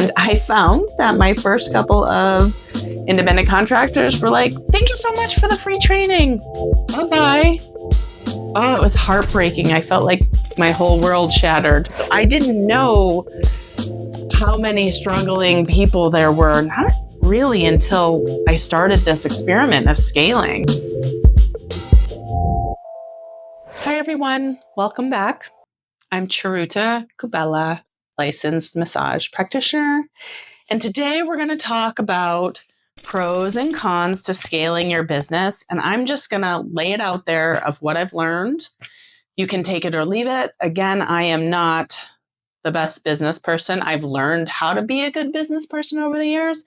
And I found that my first couple of independent contractors were like, thank you so much for the free training. Bye-bye. Oh, it was heartbreaking. I felt like my whole world shattered. So I didn't know how many struggling people there were, not really until I started this experiment of scaling. Hi, everyone. Welcome back. I'm Charuta Kubella, licensed massage practitioner. And today we're going to talk about pros and cons to scaling your business. And I'm just going to lay it out there of what I've learned. You can take it or leave it. Again, I am not the best business person. I've learned how to be a good business person over the years,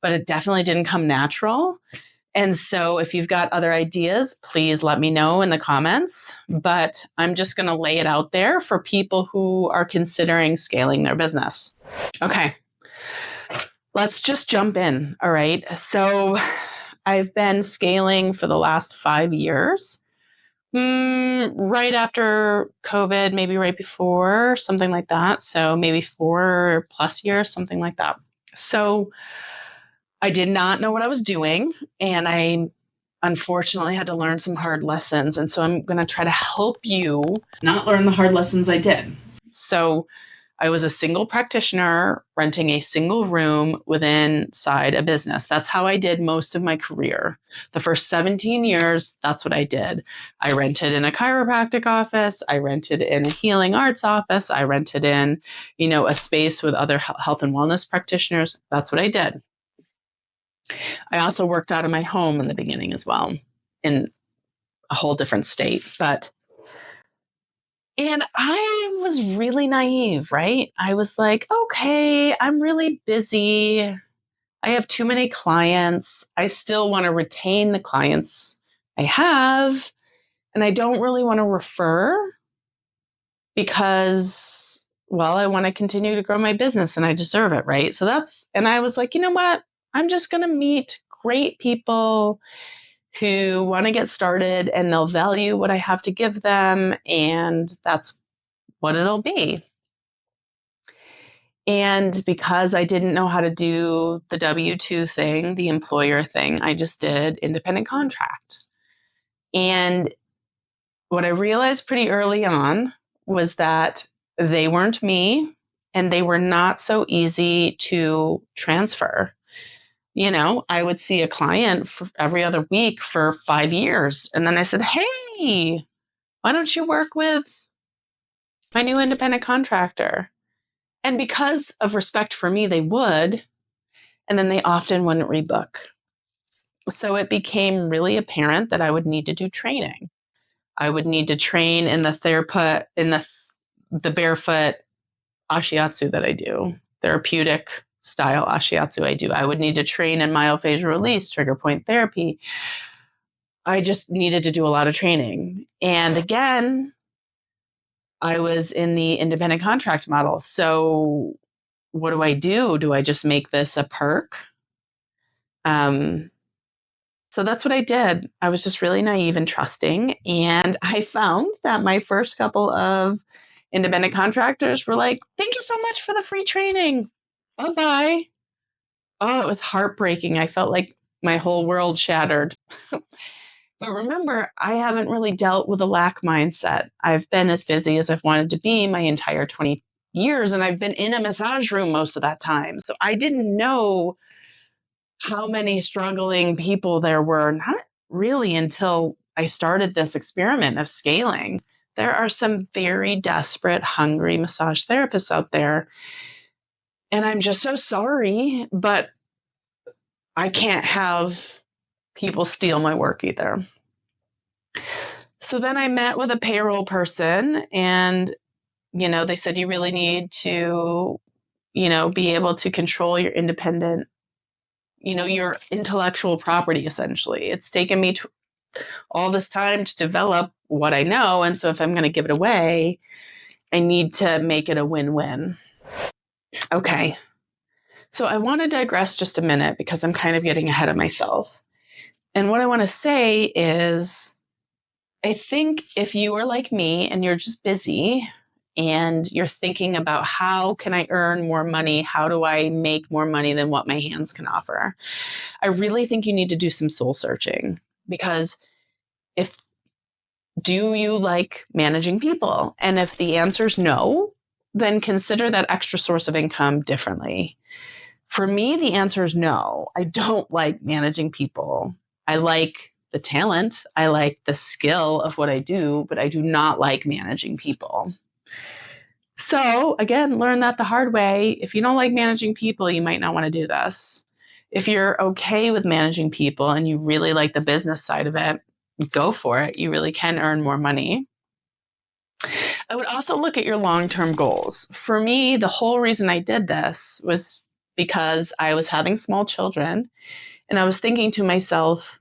but it definitely didn't come natural. And so if you've got other ideas, please let me know in the comments. But I'm just going to lay it out there for people who are considering scaling their business. Okay. Let's just jump in. All right. So I've been scaling for the last 5 years, right after COVID, maybe right before, something like that. So maybe 4+ years, something like that. So I did not know what I was doing, and I unfortunately had to learn some hard lessons. And so I'm going to try to help you not learn the hard lessons I did. So I was a single practitioner renting a single room inside a business. That's how I did most of my career. The first 17 years, that's what I did. I rented in a chiropractic office. I rented in a healing arts office. I rented in, a space with other health and wellness practitioners. That's what I did. I also worked out of my home in the beginning as well, in a whole different state. And I was really naive, right? I was like, okay, I'm really busy. I have too many clients. I still want to retain the clients I have. And I don't really want to refer because, I want to continue to grow my business and I deserve it, right? And I was like, you know what? I'm just going to meet great people who want to get started and they'll value what I have to give them. And that's what it'll be. And because I didn't know how to do the W-2 thing, the employer thing, I just did independent contract. And what I realized pretty early on was that they weren't me and they were not so easy to transfer. I would see a client for every other week for 5 years. And then I said, hey, why don't you work with my new independent contractor? And because of respect for me, they would. And then they often wouldn't rebook. So it became really apparent that I would need to do training. I would need to train in the barefoot ashiatsu that I do, therapeutic style ashiatsu I do. I would need to train in myofascial release, trigger point therapy. I just needed to do a lot of training. And again, I was in the independent contract model. So what do I do? Do I just make this a perk? So that's what I did. I was just really naive and trusting. And I found that my first couple of independent contractors were like, thank you so much for the free training. Bye-bye. Oh, it was heartbreaking. I felt like my whole world shattered. But remember, I haven't really dealt with a lack mindset. I've been as busy as I've wanted to be my entire 20 years, and I've been in a massage room most of that time. So I didn't know how many struggling people there were, not really until I started this experiment of scaling. There are some very desperate, hungry massage therapists out there. And I'm just so sorry, but I can't have people steal my work either. So then I met with a payroll person and, they said you really need to, be able to control your independent, your intellectual property, essentially. It's taken me all this time to develop what I know. And so if I'm going to give it away, I need to make it a win-win. Okay. So I want to digress just a minute because I'm kind of getting ahead of myself. And what I want to say is, I think if you are like me and you're just busy and you're thinking about how can I earn more money? How do I make more money than what my hands can offer? I really think you need to do some soul searching, because if do you like managing people? And if the answer is no, then consider that extra source of income differently. For me, the answer is no. I don't like managing people. I like the talent. I like the skill of what I do, but I do not like managing people. So again, learn that the hard way. If you don't like managing people, you might not want to do this. If you're okay with managing people and you really like the business side of it, go for it. You really can earn more money. I would also look at your long-term goals. For me, the whole reason I did this was because I was having small children, and I was thinking to myself,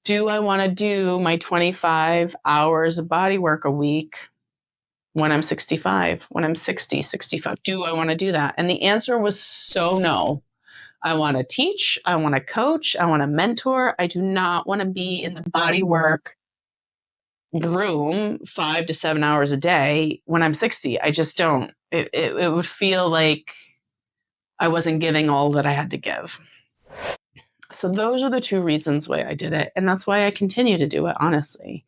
do I want to do my 25 hours of body work a week when I'm 65, when I'm 60, 65? Do I want to do that? And the answer was so no. I want to teach. I want to coach. I want to mentor. I do not want to be in the body work room 5 to 7 hours a day when I'm 60. I just don't. It would feel like I wasn't giving all that I had to give. So those are the two reasons why I did it. And that's why I continue to do it, honestly.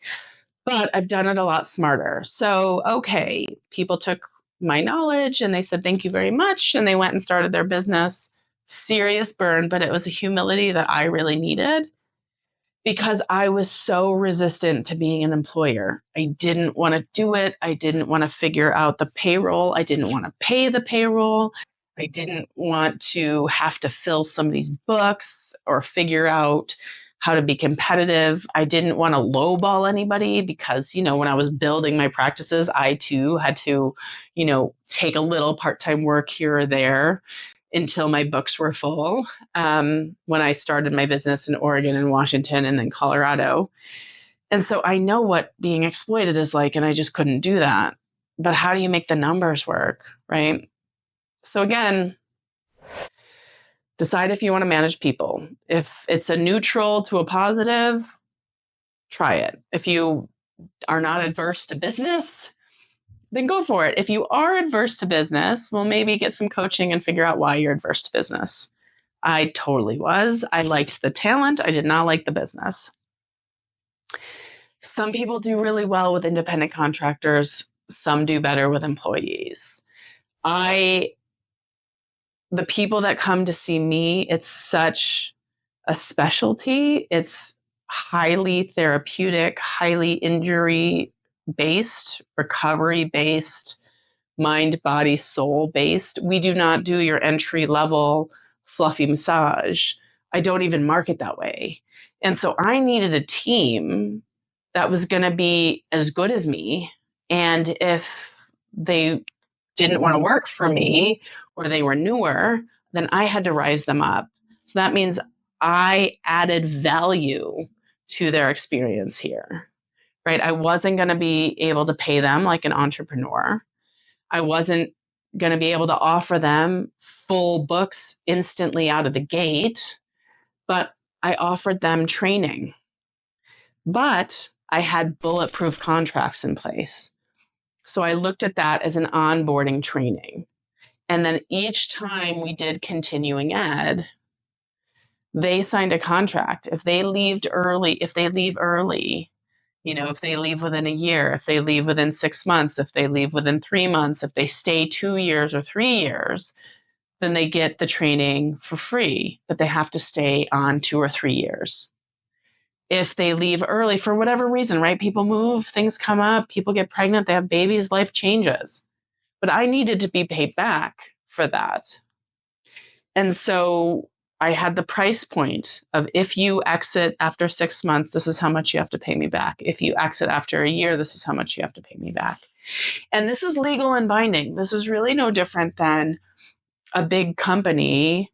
But I've done it a lot smarter. So, okay, people took my knowledge and they said, thank you very much. And they went and started their business. Serious burn, but it was a humility that I really needed, because I was so resistant to being an employer. I didn't want to do it. I didn't want to figure out the payroll. I didn't want to pay the payroll. I didn't want to have to fill somebody's books or figure out how to be competitive. I didn't want to lowball anybody, because, when I was building my practices, I too had to, take a little part-time work here or there until my books were full, when I started my business in Oregon and Washington and then Colorado. And so I know what being exploited is like, and I just couldn't do that. But how do you make the numbers work, right? So again, decide if you want to manage people. If it's a neutral to a positive, try it. If you are not adverse to business, then go for it. If you are adverse to business, well, maybe get some coaching and figure out why you're adverse to business. I totally was. I liked the talent. I did not like the business. Some people do really well with independent contractors. Some do better with employees. The people that come to see me, it's such a specialty. It's highly therapeutic, highly injury based, recovery based, mind, body, soul based. We do not do your entry level fluffy massage. I don't even market that way. And so I needed a team that was going to be as good as me. And if they didn't want to work for me or they were newer, then I had to rise them up. So that means I added value to their experience here, right? I wasn't going to be able to pay them like an entrepreneur. I wasn't going to be able to offer them full books instantly out of the gate, but I offered them training. But I had bulletproof contracts in place. So I looked at that as an onboarding training. And then each time we did continuing ed, they signed a contract. If they leave early, if they leave within a year, if they leave within 6 months, if they leave within 3 months, if they stay 2 years or 3 years, then they get the training for free, but they have to stay on 2 or 3 years. If they leave early for whatever reason, right? People move, things come up, people get pregnant, they have babies, life changes. But I needed to be paid back for that. And so I had the price point of, if you exit after 6 months, this is how much you have to pay me back. If you exit after a year, this is how much you have to pay me back. And this is legal and binding. This is really no different than a big company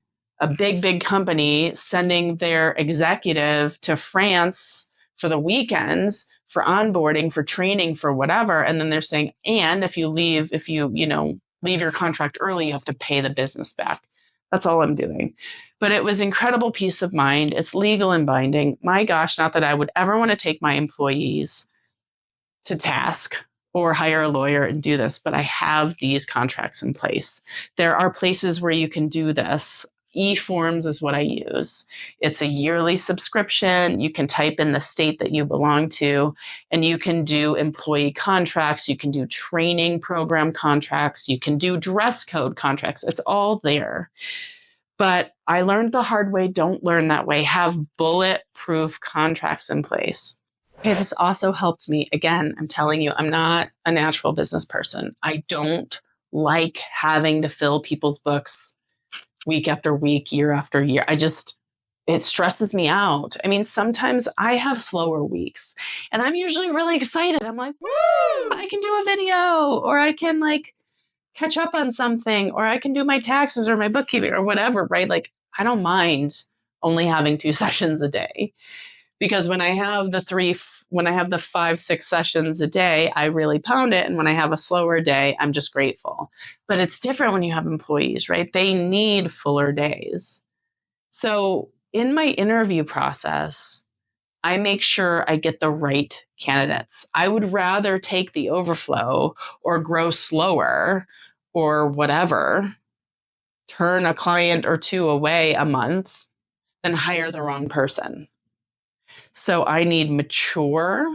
sending their executive to France for the weekends for onboarding, for training, for whatever. And then they're saying, and if you leave your contract early, you have to pay the business back. That's all I'm doing. But it was incredible peace of mind. It's legal and binding. My gosh, not that I would ever want to take my employees to task or hire a lawyer and do this, but I have these contracts in place. There are places where you can do this. eForms is what I use. It's a yearly subscription. You can type in the state that you belong to, and you can do employee contracts. You can do training program contracts. You can do dress code contracts. It's all there. But I learned the hard way. Don't learn that way. Have bulletproof contracts in place. Okay, this also helped me. Again, I'm telling you, I'm not a natural business person. I don't like having to fill people's books week after week, year after year. It stresses me out. I mean, sometimes I have slower weeks and I'm usually really excited. I'm like, woo, I can do a video, or I can like catch up on something, or I can do my taxes or my bookkeeping or whatever, right? Like, I don't mind only having 2 sessions a day. Because when I have the 5, 6 sessions a day, I really pound it. And when I have a slower day, I'm just grateful. But it's different when you have employees, right? They need fuller days. So in my interview process, I make sure I get the right candidates. I would rather take the overflow or grow slower or whatever, turn a client or 2 away a month, than hire the wrong person. So I need mature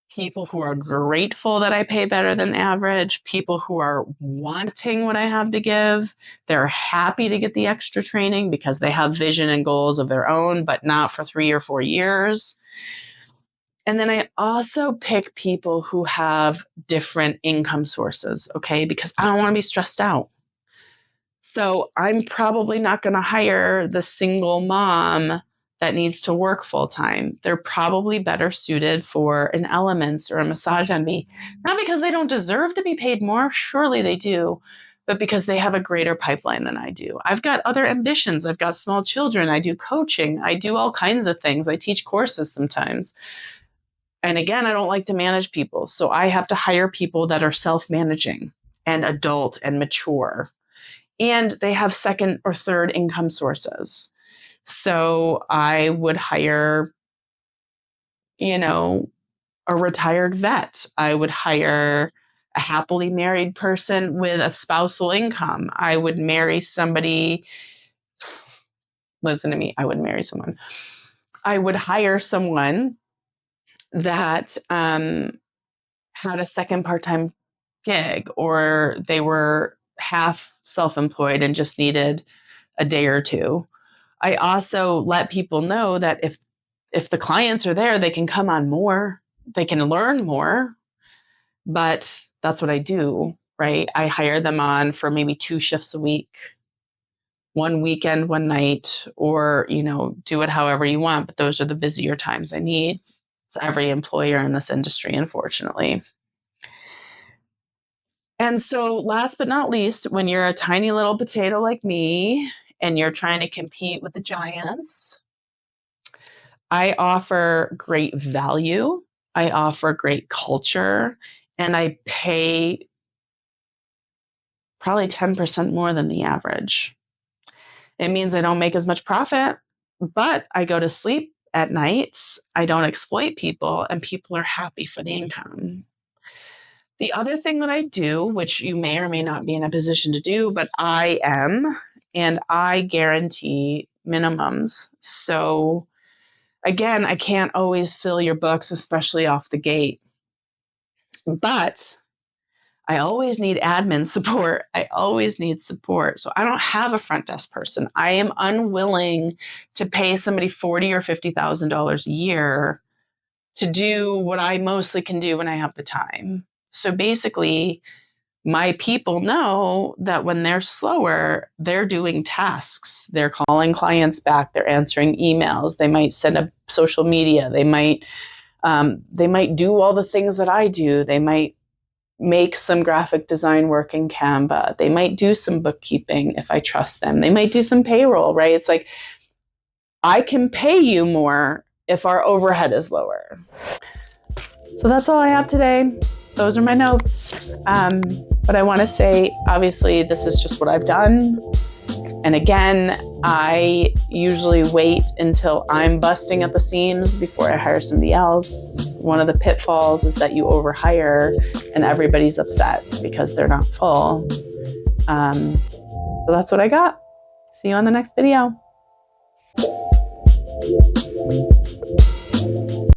people who are grateful that I pay better than average, people who are wanting what I have to give. They're happy to get the extra training because they have vision and goals of their own, but not for 3 or 4 years. And then I also pick people who have different income sources, okay? Because I don't want to be stressed out. So I'm probably not going to hire the single mom that needs to work full time. They're probably better suited for an Elements or a Massage Envy, not because they don't deserve to be paid more. Surely they do, but because they have a greater pipeline than I do. I've got other ambitions. I've got small children. I do coaching. I do all kinds of things. I teach courses sometimes. And again, I don't like to manage people. So I have to hire people that are self-managing and adult and mature. And they have second or third income sources. So I would hire, a retired vet. I would hire a happily married person with a spousal income. I would marry somebody. Listen to me. I would marry someone. I would hire someone that had a second part-time gig, or they were half self-employed and just needed a day or two. I also let people know that if the clients are there, they can come on more, they can learn more, but that's what I do, right? I hire them on for maybe 2 shifts a week, 1 weekend, 1 night, or, do it however you want. But those are the busier times I need. It's every employer in this industry, unfortunately. And so last but not least, when you're a tiny little potato like me and you're trying to compete with the giants, I offer great value. I offer great culture, and I pay probably 10% more than the average. It means I don't make as much profit, but I go to sleep at nights. I don't exploit people, and people are happy for the income. The other thing that I do, which you may or may not be in a position to do, but I am, and I guarantee minimums. So again, I can't always fill your books, especially off the gate, but I always need admin support. I always need support. So I don't have a front desk person. I am unwilling to pay somebody $40,000 or $50,000 a year to do what I mostly can do when I have the time. So basically, my people know that when they're slower, they're doing tasks. They're calling clients back. They're answering emails. They might set up social media. They might do all the things that I do. They might make some graphic design work in Canva. They might do some bookkeeping if I trust them. They might do some payroll, right? It's like, I can pay you more if our overhead is lower. So that's all I have today. Those are my notes. But I want to say, obviously, this is just what I've done. And again, I usually wait until I'm busting at the seams before I hire somebody else. one of the pitfalls is that you overhire and everybody's upset because they're not full. So that's what I got. See you on the next video.